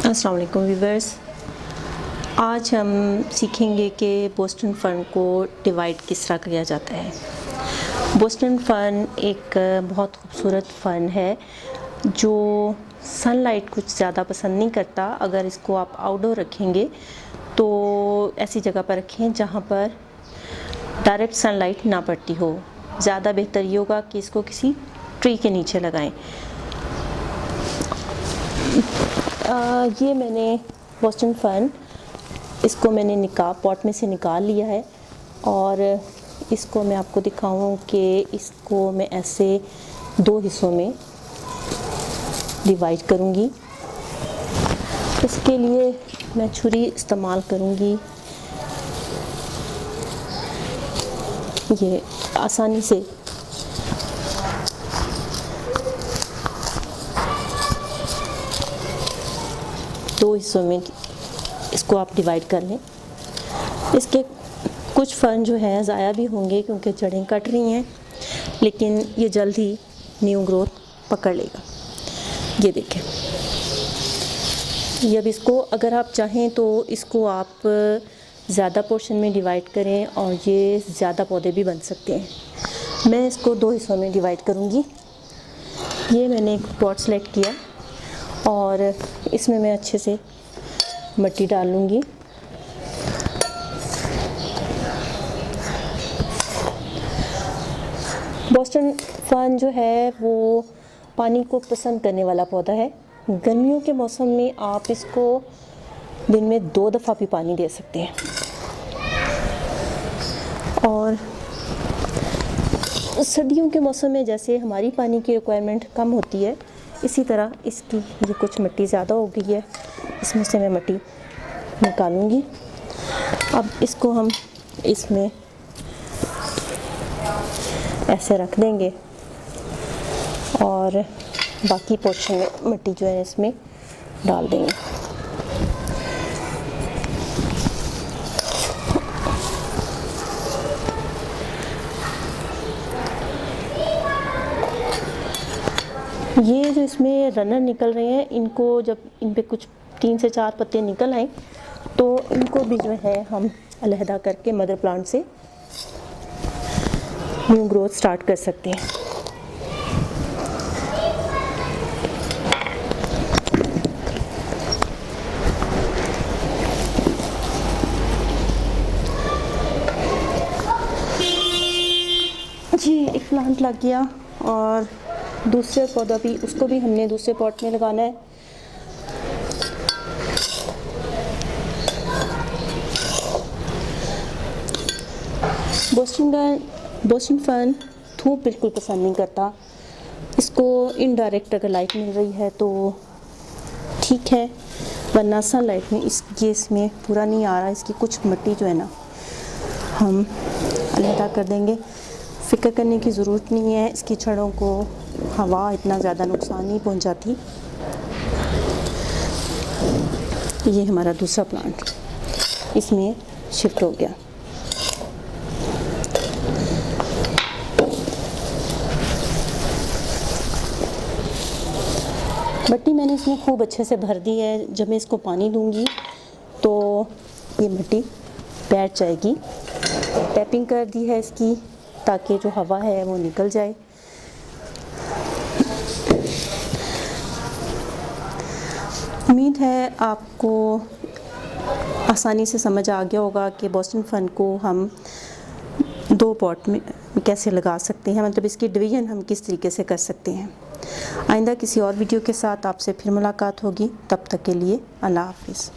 अस्सलाम वालेकुम व्यूवर्स। आज हम सीखेंगे कि बोस्टन फ़र्न को डिवाइड किस तरह किया जाता है। बोस्टन फ़र्न एक बहुत खूबसूरत फ़र्न है जो सनलाइट कुछ ज़्यादा पसंद नहीं करता। अगर इसको आप आउटडोर रखेंगे तो ऐसी जगह पर रखें जहाँ पर डायरेक्ट सनलाइट ना पड़ती हो। ज़्यादा बेहतर ये होगा कि इसको किसी ट्री के नीचे लगाएं। ये मैंने बोस्टन फ़र्न इसको मैंने पॉट में से निकाल लिया है और इसको मैं आपको दिखाऊं कि इसको मैं ऐसे दो हिस्सों में डिवाइड करूंगी। इसके लिए मैं छुरी इस्तेमाल करूंगी। ये आसानी से दो हिस्सों में इसको आप डिवाइड कर लें। इसके कुछ फ़र्न जो है ज़ाया भी होंगे क्योंकि जड़ें कट रही हैं, लेकिन ये जल्द ही न्यू ग्रोथ पकड़ लेगा। ये देखें, ये अब इसको अगर आप चाहें तो इसको आप ज़्यादा पोर्शन में डिवाइड करें और ये ज़्यादा पौधे भी बन सकते हैं। मैं इसको दो हिस्सों में डिवाइड करूँगी। ये मैंने एक पॉट सेलेक्ट किया और इसमें मैं अच्छे से मिट्टी डाल लूँगी। बोस्टन फ़र्न जो है वो पानी को पसंद करने वाला पौधा है। गर्मियों के मौसम में आप इसको दिन में 2 दफ़ा भी पानी दे सकते हैं और सर्दियों के मौसम में जैसे हमारी पानी की रिक्वायरमेंट कम होती है, इसी तरह इसकी ये कुछ मिट्टी ज़्यादा हो गई है, इसमें से मैं मिट्टी निकालूंगी। अब इसको हम इसमें ऐसे रख देंगे और बाकी पोर्शन में मिट्टी जो है इसमें डाल देंगे। ये जो इसमें रनर निकल रहे हैं, इनको जब इन पे कुछ 3 से 4 पत्ते निकल आए तो इनको भी जो है हम अलहदा करके मदर प्लांट से न्यू ग्रोथ स्टार्ट कर सकते हैं। जी, एक प्लांट लग गया और दूसरे पौधा भी, उसको भी हमने दूसरे पॉट में लगाना है। बोस्टन फ़र्न धूप बिल्कुल पसंद नहीं करता। इसको इनडायरेक्ट अगर लाइट मिल रही है तो ठीक है, वरना सनलाइट में इसमें पूरा नहीं आ रहा। इसकी कुछ मिट्टी जो है ना हम अलहदा कर देंगे। फ़िक्र करने की ज़रूरत नहीं है, इसकी छड़ों को हवा इतना ज़्यादा नुकसान नहीं पहुंचाती। ये हमारा दूसरा प्लांट इसमें शिफ्ट हो गया। मिट्टी मैंने इसमें खूब अच्छे से भर दी है। जब मैं इसको पानी दूंगी तो ये मिट्टी बैठ जाएगी। टैपिंग कर दी है इसकी ताकि जो हवा है वो निकल जाए। उम्मीद है आपको आसानी से समझ आ गया होगा कि बोस्टन फ़र्न को हम 2 पॉट में कैसे लगा सकते हैं, मतलब इसकी डिवीज़न हम किस तरीके से कर सकते हैं। आइंदा किसी और वीडियो के साथ आपसे फिर मुलाकात होगी। तब तक के लिए अल्लाह हाफ़िज़।